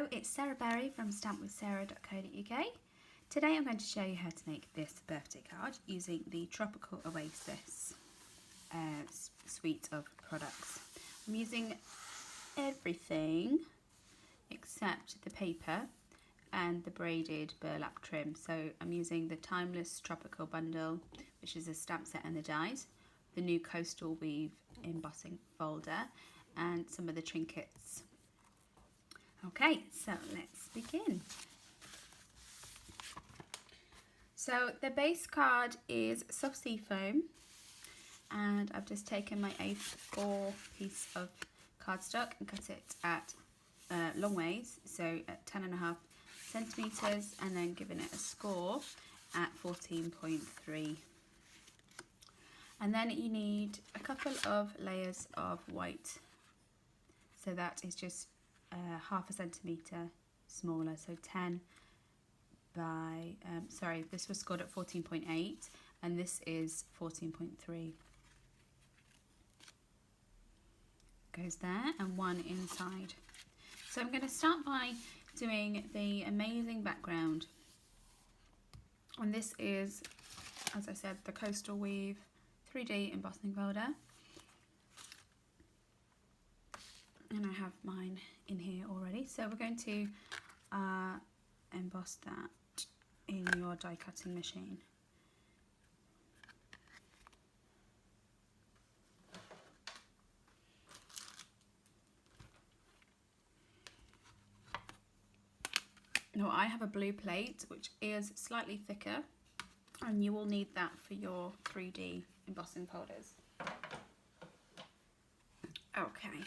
Hello, it's Sarah Berry from stampwithsarah.co.uk. Today I'm going to show you how to make this birthday card using the Tropical Oasis suite of products. I'm using everything except the paper and the braided burlap trim. So I'm using the Timeless Tropical Bundle, which is a stamp set and the dies, the new Coastal Weave embossing folder, and some of the trinkets. Okay, so let's begin. So the base card is soft sea foam, and I've just taken my A4 piece of cardstock and cut it at long ways, so at 10.5 centimetres, and then given it a score at 14.3. And then you need a couple of layers of white, so that is just half a centimetre smaller, so 10 by, this was scored at 14.8 and this is 14.3. Goes there, and one inside. So I'm going to start by doing the amazing background, and this is, as I said, the Coastal Weave 3D embossing folder, and I have mine in here already. So we're going to emboss that in your die cutting machine. Now I have a blue plate which is slightly thicker, and you will need that for your 3D embossing folders. Okay,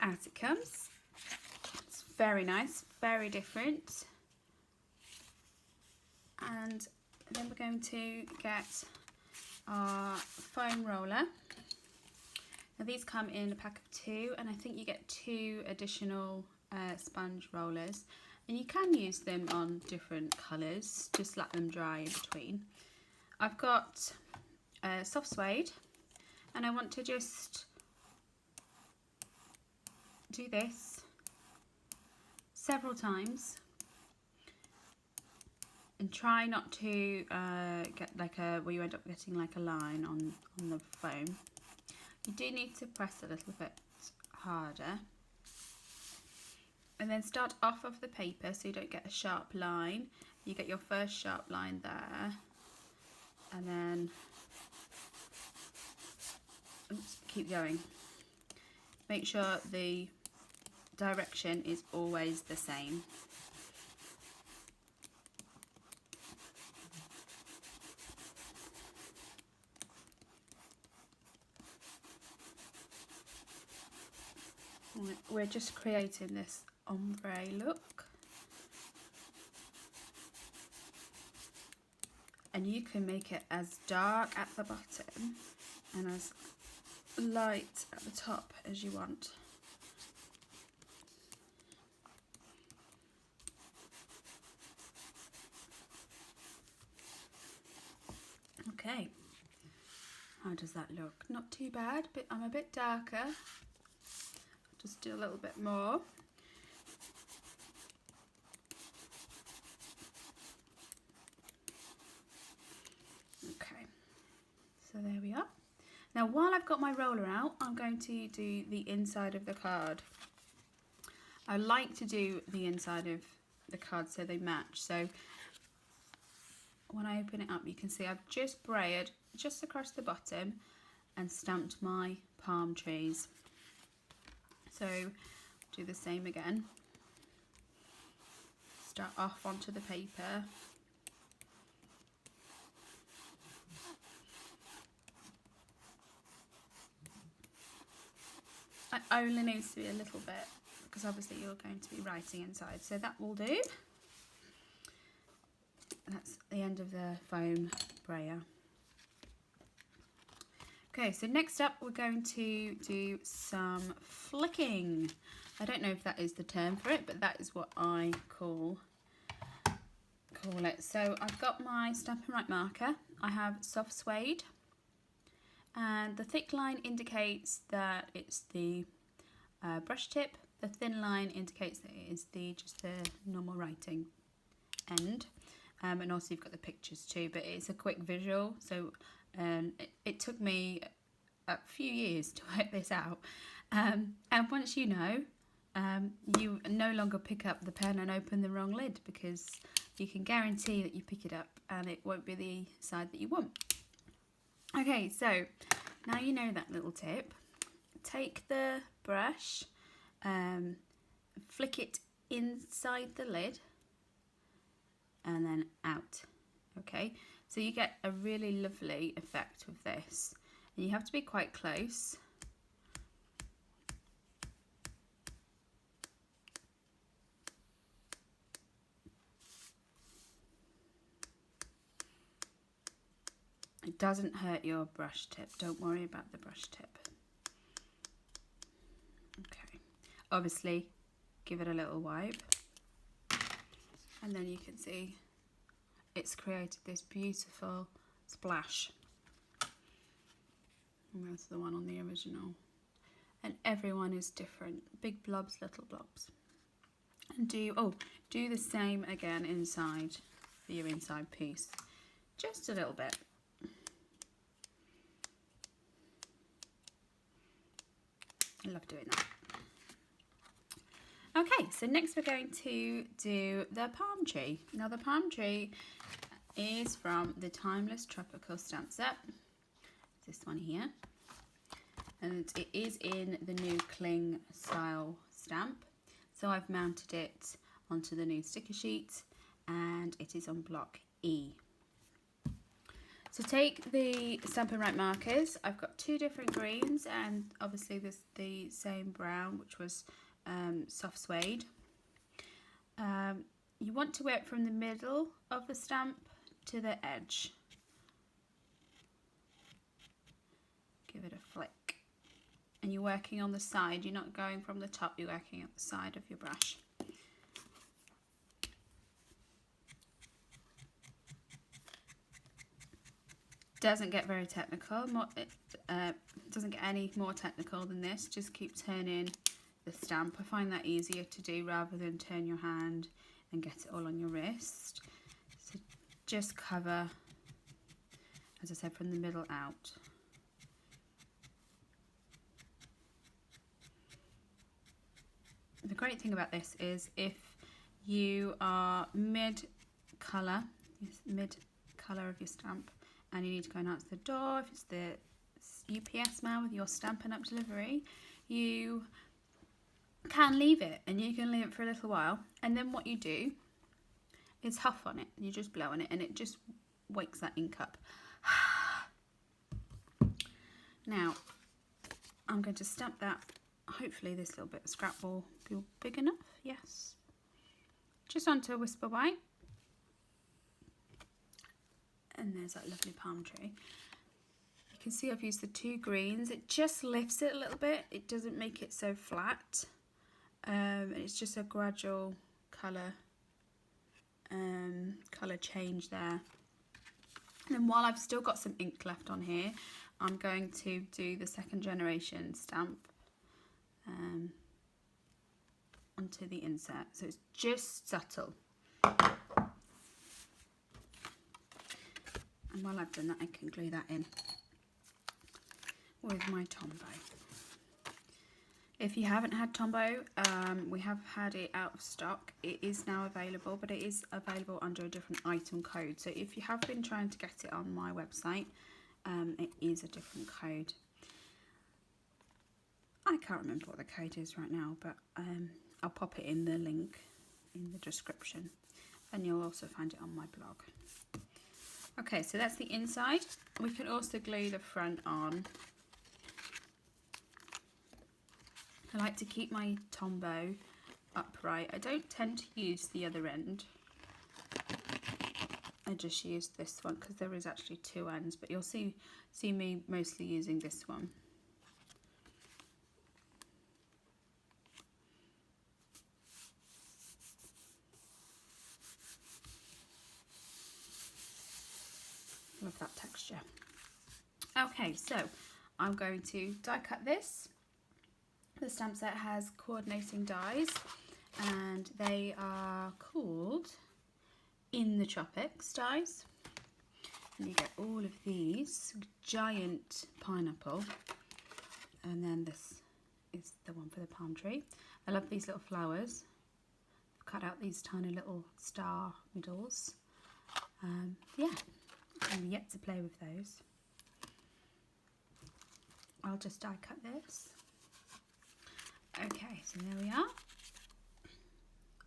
out it comes. It's very nice, very different. And then we're going to get our foam roller. Now these come in a pack of 2, and I think you get 2 additional sponge rollers, and you can use them on different colours, just let them dry in between. I've got soft suede, and I want to just do this several times and try not to get like where you end up getting like a line on the foam. You do need to press a little bit harder, and then start off of the paper so you don't get a sharp line. You get your first sharp line there, and then keep going. Make sure the direction is always the same. We're just creating this ombre look, and you can make it as dark at the bottom and as light at the top as you want. Okay, how does that look? Not too bad, but I'm a bit darker. Just do a little bit more. Okay, so there we are. Now while I've got my roller out, I'm going to do the inside of the card. I like to do the inside of the card so they match. So when I open it up, you can see I've just braided just across the bottom and stamped my palm trees. So do the same again. Start off onto the paper. It only needs to be a little bit, because obviously you're going to be writing inside, so that will do. That's the end of the foam brayer. Okay, so next up we're going to do some flicking. I don't know if that is the term for it, but that is what I call it. So I've got my Stampin' Write marker. I have soft suede, and the thick line indicates that it's the brush tip, The thin line indicates that it is just the normal writing end. And also you've got the pictures too, but it's a quick visual. So it took me a few years to work this out. And once you know, you no longer pick up the pen and open the wrong lid, because you can guarantee that you pick it up and it won't be the side that you want. Okay, so now you know that little tip. Take the brush, flick it inside the lid and then out. Okay, so you get a really lovely effect with this, and you have to be quite close. It doesn't hurt your brush tip, don't worry about the brush tip. Okay, obviously give it a little wipe, and then you can see it's created this beautiful splash. And that's the one on the original. And everyone is different, big blobs, little blobs. And do the same again inside for your inside piece, just a little bit. I love doing that. Okay, so next we're going to do the palm tree. Now the palm tree is from the Timeless Tropical stamp set. This one here. And it is in the new cling style stamp. So I've mounted it onto the new sticker sheet, and it is on block E. So take the Stampin' Write markers. I've got two different greens, and obviously there's the same brown, which was soft suede. You want to work from the middle of the stamp to the edge. Give it a flick. And you're working on the side, you're not going from the top, you're working at the side of your brush. Doesn't get very technical, doesn't get any more technical than this. Just keep turning the stamp. I find that easier to do rather than turn your hand and get it all on your wrist. So just cover, as I said, from the middle out. The great thing about this is if you are mid-colour of your stamp and you need to go and answer the door, if it's the UPS man with your Stampin' Up! Delivery, you can leave it, and you can leave it for a little while, and then what you do is huff on it. You just blow on it and it just wakes that ink up. Now I'm going to stamp that. Hopefully this little bit of scrap will be big enough. Yes, just onto a Whisper White, and there's that lovely palm tree. You can see I've used the two greens. It just lifts it a little bit, it doesn't make it so flat, and it's just a gradual colour change there. And then while I've still got some ink left on here, I'm going to do the second generation stamp onto the insert, so it's just subtle. And while I've done that, I can glue that in with my Tombow. If you haven't had Tombow, we have had it out of stock. It is now available, but it is available under a different item code. So if you have been trying to get it on my website, it is a different code. I can't remember what the code is right now, but I'll pop it in the link in the description, and you'll also find it on my blog. Okay, so that's the inside. We can also glue the front on. I like to keep my Tombow upright. I don't tend to use the other end. I just use this one because there is actually two ends, but you'll see me mostly using this one. Love that texture. Okay, so I'm going to die cut this. The stamp set has coordinating dies, and they are called In the Tropics dies. And you get all of these giant pineapple, and then this is the one for the palm tree. I love these little flowers. I've cut out these tiny little star middles. Yeah, I'm yet to play with those. I'll just die cut this. Okay, so there we are.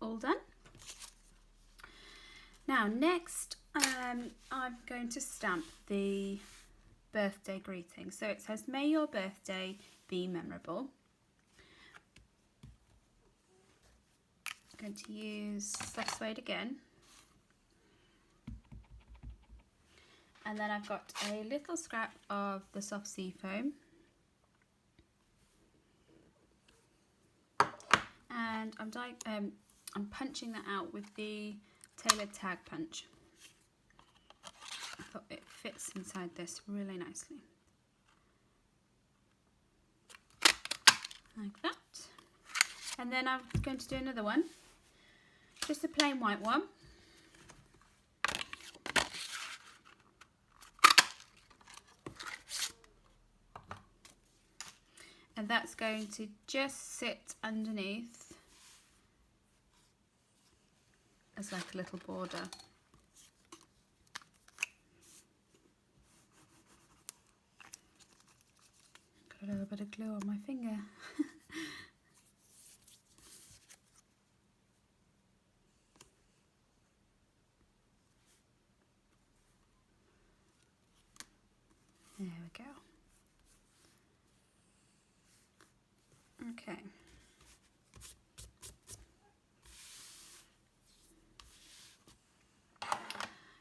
All done. Now next, I'm going to stamp the birthday greeting. So it says, "May your birthday be memorable." I'm going to use Soft Suede again. And then I've got a little scrap of the soft seafoam. And I'm punching that out with the tailored tag punch. I thought it fits inside this really nicely. Like that. And then I'm going to do another one. Just a plain white one. And that's going to just sit underneath as like a little border. Got a little bit of glue on my finger. There we go. Okay.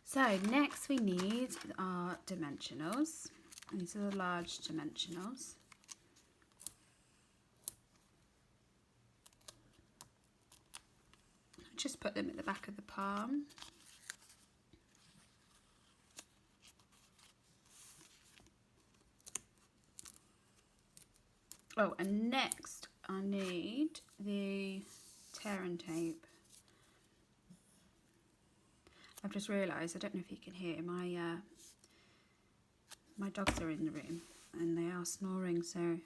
So next we need our dimensionals. These are the large dimensionals. Just put them at the back of the palm. Oh, and next I need the tear and tape. I've just realised, I don't know if you can hear, my dogs are in the room and they are snoring, so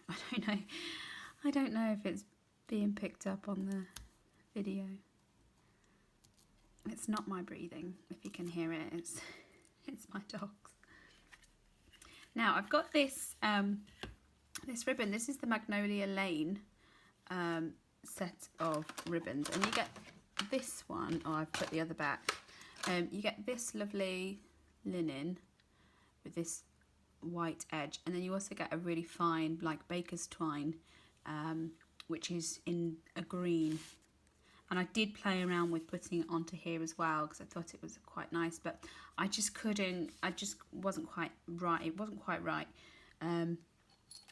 I don't know if it's being picked up on the video. It's not my breathing, if you can hear it, it's my dogs. Now I've got this this ribbon. This is the Magnolia Lane set of ribbons, and you get this one. Oh, I've put the other back. You get this lovely linen with this white edge, and then you also get a really fine, like baker's twine, which is in a green. And I did play around with putting it onto here as well because I thought it was quite nice, but I just couldn't. I just wasn't quite right. It wasn't quite right, and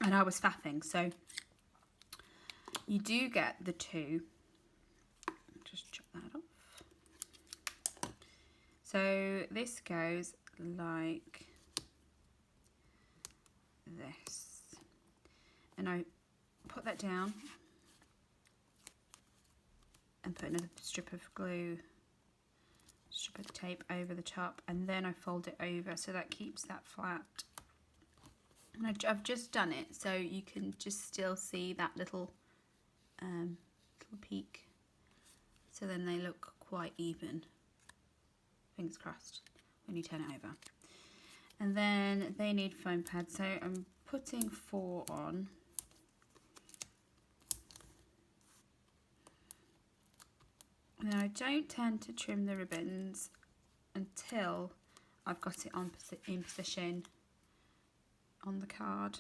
I was faffing. So you do get the two. Just chop that off. So this goes like this, and I put that down and put another strip of glue, strip of tape over the top, and then I fold it over so that keeps that flat. And I've just done it so you can just still see that little peak, so then they look quite even. Fingers crossed when you turn it over. And then they need foam pads, so I'm putting 4 on. Now I don't tend to trim the ribbons until I've got it in position on the card,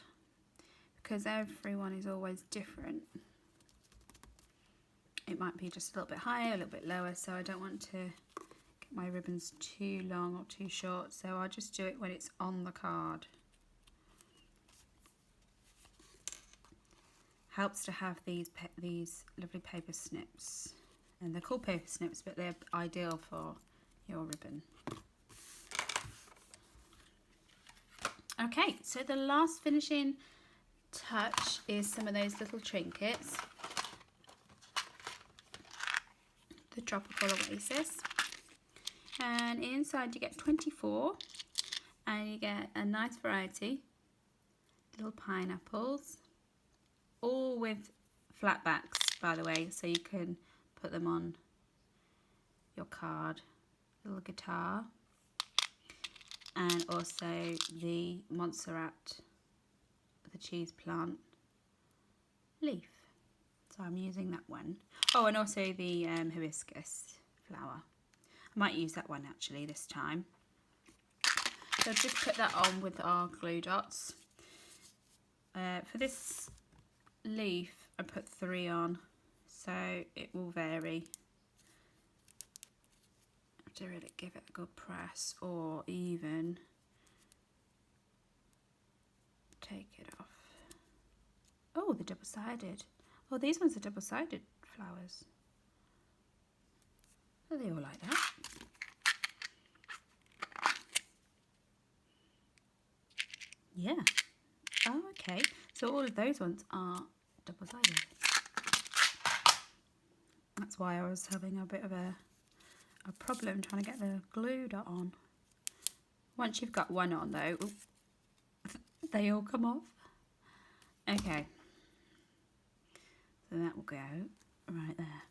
because everyone is always different. It might be just a little bit higher, a little bit lower, so I don't want to get my ribbons too long or too short, so I'll just do it when it's on the card. Helps to have these lovely paper snips, and they're called paper snips, but they're ideal for your ribbon. Okay, so the last finishing touch is some of those little trinkets. The Tropical Oasis. And inside you get 24, and you get a nice variety. Little pineapples, all with flat backs, by the way, so you can put them on your card. Little guitar, and also the Montserrat, the cheese plant leaf. So I'm using that one. Oh, and also the hibiscus flower. I might use that one actually this time. So I've just put that on with our glue dots. For this leaf, I put 3 on, so it will vary. I have to really give it a good press, or even take it off. Oh, they're double-sided. Oh, these ones are double-sided flowers. Are they all like that? Yeah. Oh, okay. So all of those ones are double-sided. That's why I was having a bit of a problem trying to get the glue dot on. Once you've got one on though, they all come off. Okay. So that will go right there.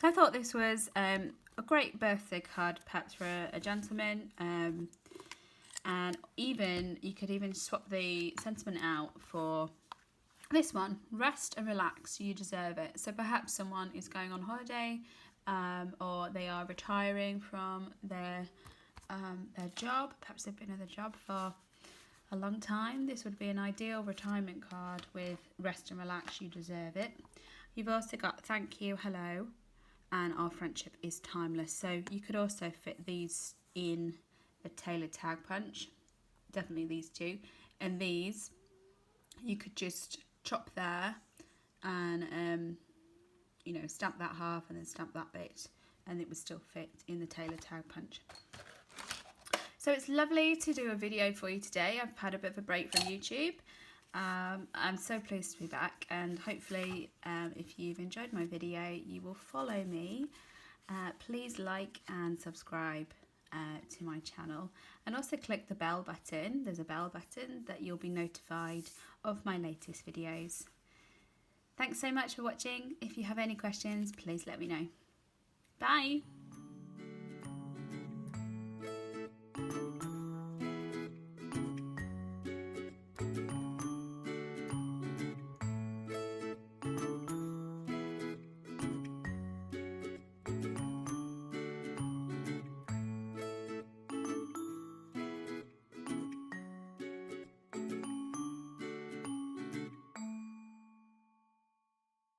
So I thought this was a great birthday card perhaps for a gentleman. And even you could even swap the sentiment out for this one: rest and relax, you deserve it. So perhaps someone is going on holiday, or they are retiring from their job. Perhaps they've been in the job for a long time. This would be an ideal retirement card with rest and relax, you deserve it. You've also got thank you, hello, and our friendship is timeless. So you could also fit these in a tailored tag punch, definitely these two, and these you could just chop there and you know, stamp that half and then stamp that bit, and it would still fit in the tailored tag punch. So it's lovely to do a video for you today. I've had a bit of a break from YouTube. I'm so pleased to be back, and hopefully if you've enjoyed my video you will follow me. Please like and subscribe to my channel, and also click the bell button. There's a bell button that you'll be notified of my latest videos. Thanks so much for watching. If you have any questions, please let me know. Bye.